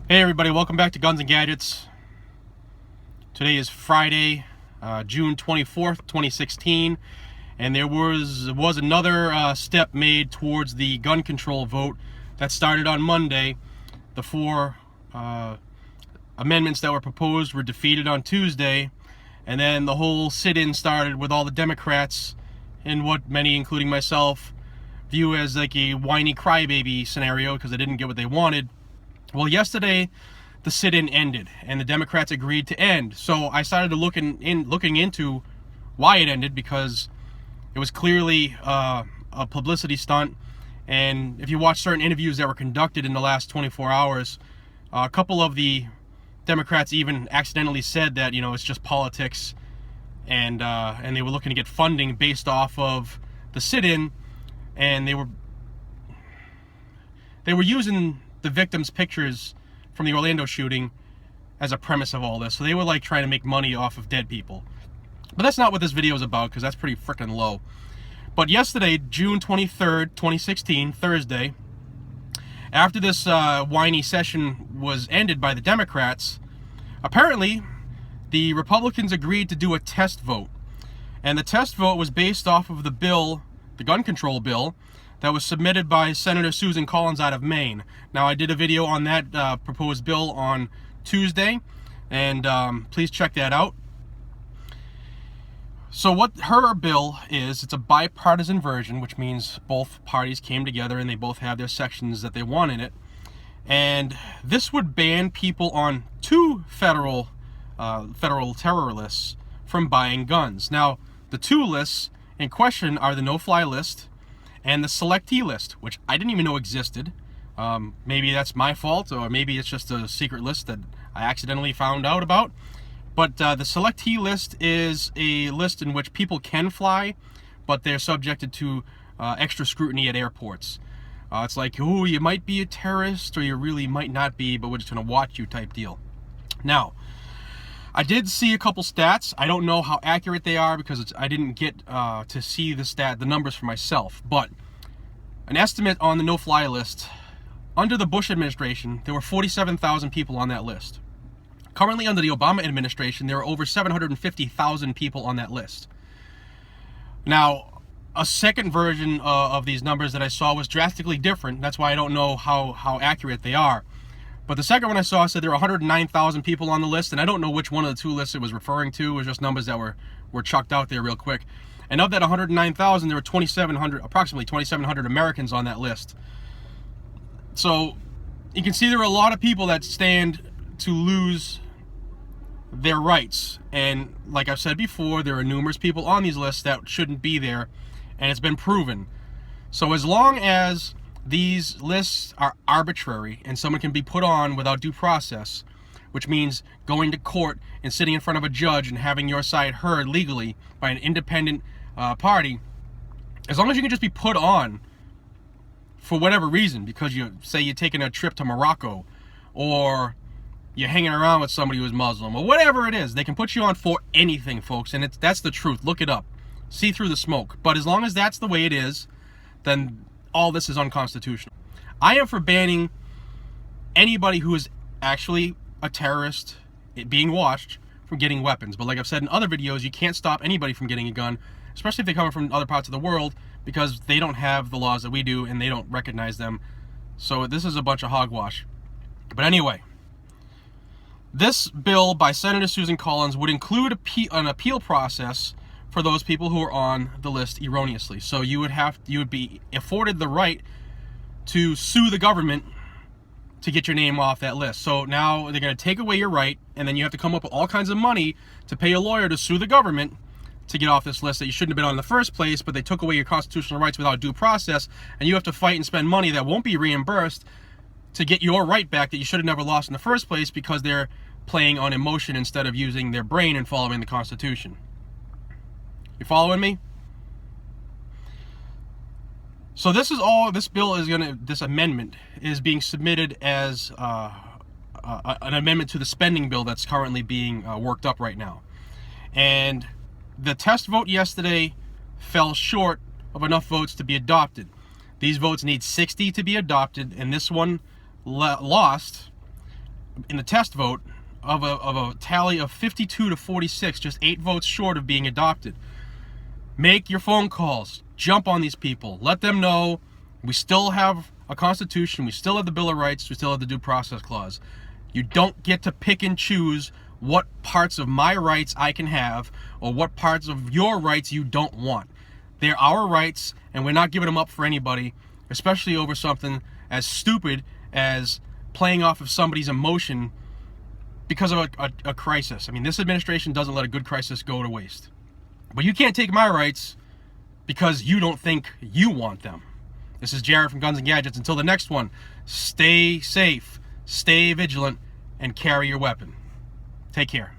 Hey everybody, welcome back to Guns and Gadgets. Today is Friday, June 24th, 2016, and there was another step made towards the gun control vote that started on Monday. The four amendments that were proposed were defeated on Tuesday, and then the whole sit-in started with all the Democrats in what many, including myself, view as like a whiny crybaby scenario because they didn't get what they wanted. Well, yesterday the sit-in ended, and the Democrats agreed to end. So I started looking into why it ended, because it was clearly a publicity stunt. And if you watch certain interviews that were conducted in the last 24 hours, a couple of the Democrats even accidentally said that, you know, it's just politics, and they were looking to get funding based off of the sit-in, and they were using the victims' pictures from the Orlando shooting as a premise of all this. So they were like trying to make money off of dead people. But that's not what this video is about, because that's pretty freaking low. But yesterday, June 23rd, 2016, Thursday, after this whiny session was ended by the Democrats, apparently the Republicans agreed to do a test vote. And the test vote was based off of the bill, the gun control bill, that was submitted by Senator Susan Collins out of Maine. Now, I did a video on that proposed bill on Tuesday, and please check that out. So what her bill is, it's a bipartisan version, which means both parties came together and they both have their sections that they want in it. And this would ban people on two federal terror lists from buying guns. Now, the two lists in question are the no-fly list and the selectee list, which I didn't even know existed. Maybe that's my fault, or maybe it's just a secret list that I accidentally found out about. But the selectee list is a list in which people can fly, but they're subjected to extra scrutiny at airports. It's like, oh, you might be a terrorist, or you really might not be, but we're just going to watch you type deal. Now, I did see a couple stats. I don't know how accurate they are, because I didn't get to see the numbers for myself. But an estimate on the no-fly list, under the Bush administration, there were 47,000 people on that list. Currently, under the Obama administration, there are over 750,000 people on that list. Now, a second version of these numbers that I saw was drastically different. That's why I don't know how accurate they are. But the second one I saw said there were 109,000 people on the list, and I don't know which one of the two lists it was referring to. It was just numbers that were chucked out there real quick. And of that 109,000, there were approximately 2,700 Americans on that list. So you can see there are a lot of people that stand to lose their rights. And like I've said before, there are numerous people on these lists that shouldn't be there, and it's been proven. So as long as these lists are arbitrary and someone can be put on without due process, which means going to court and sitting in front of a judge and having your side heard legally by an independent party, as long as you can just be put on for whatever reason, because you're taking a trip to Morocco, or you're hanging around with somebody who's Muslim, or whatever it is, they can put you on for anything, folks. And that's the truth. Look it up. See through the smoke. But as long as that's the way it is, then all this is unconstitutional. I am for banning anybody who is actually a terrorist being watched from getting weapons. But like I've said in other videos, you can't stop anybody from getting a gun, especially if they come from other parts of the world, because they don't have the laws that we do and they don't recognize them. So this is a bunch of hogwash. But anyway, this bill by Senator Susan Collins would include an appeal process for those people who are on the list erroneously. So you would be afforded the right to sue the government to get your name off that list. So now they're going to take away your right, and then you have to come up with all kinds of money to pay a lawyer to sue the government to get off this list that you shouldn't have been on in the first place, but they took away your constitutional rights without due process, and you have to fight and spend money that won't be reimbursed to get your right back that you should have never lost in the first place, because they're playing on emotion instead of using their brain and following the Constitution. You following me? So this amendment is being submitted as an amendment to the spending bill that's currently being worked up right now. And the test vote yesterday fell short of enough votes to be adopted. These votes need 60 to be adopted, and this one lost in the test vote of a tally of 52 to 46, just 8 votes short of being adopted. Make your phone calls. Jump on these people. Let them know we still have a Constitution. We still have the Bill of Rights. We still have the Due Process Clause. You don't get to pick and choose what parts of my rights I can have or what parts of your rights you don't want. They're our rights, and we're not giving them up for anybody, especially over something as stupid as playing off of somebody's emotion because of a crisis. I mean, this administration doesn't let a good crisis go to waste. But you can't take my rights because you don't think you want them. This is Jared from Guns and Gadgets. Until the next one, stay safe, stay vigilant, and carry your weapon. Take care.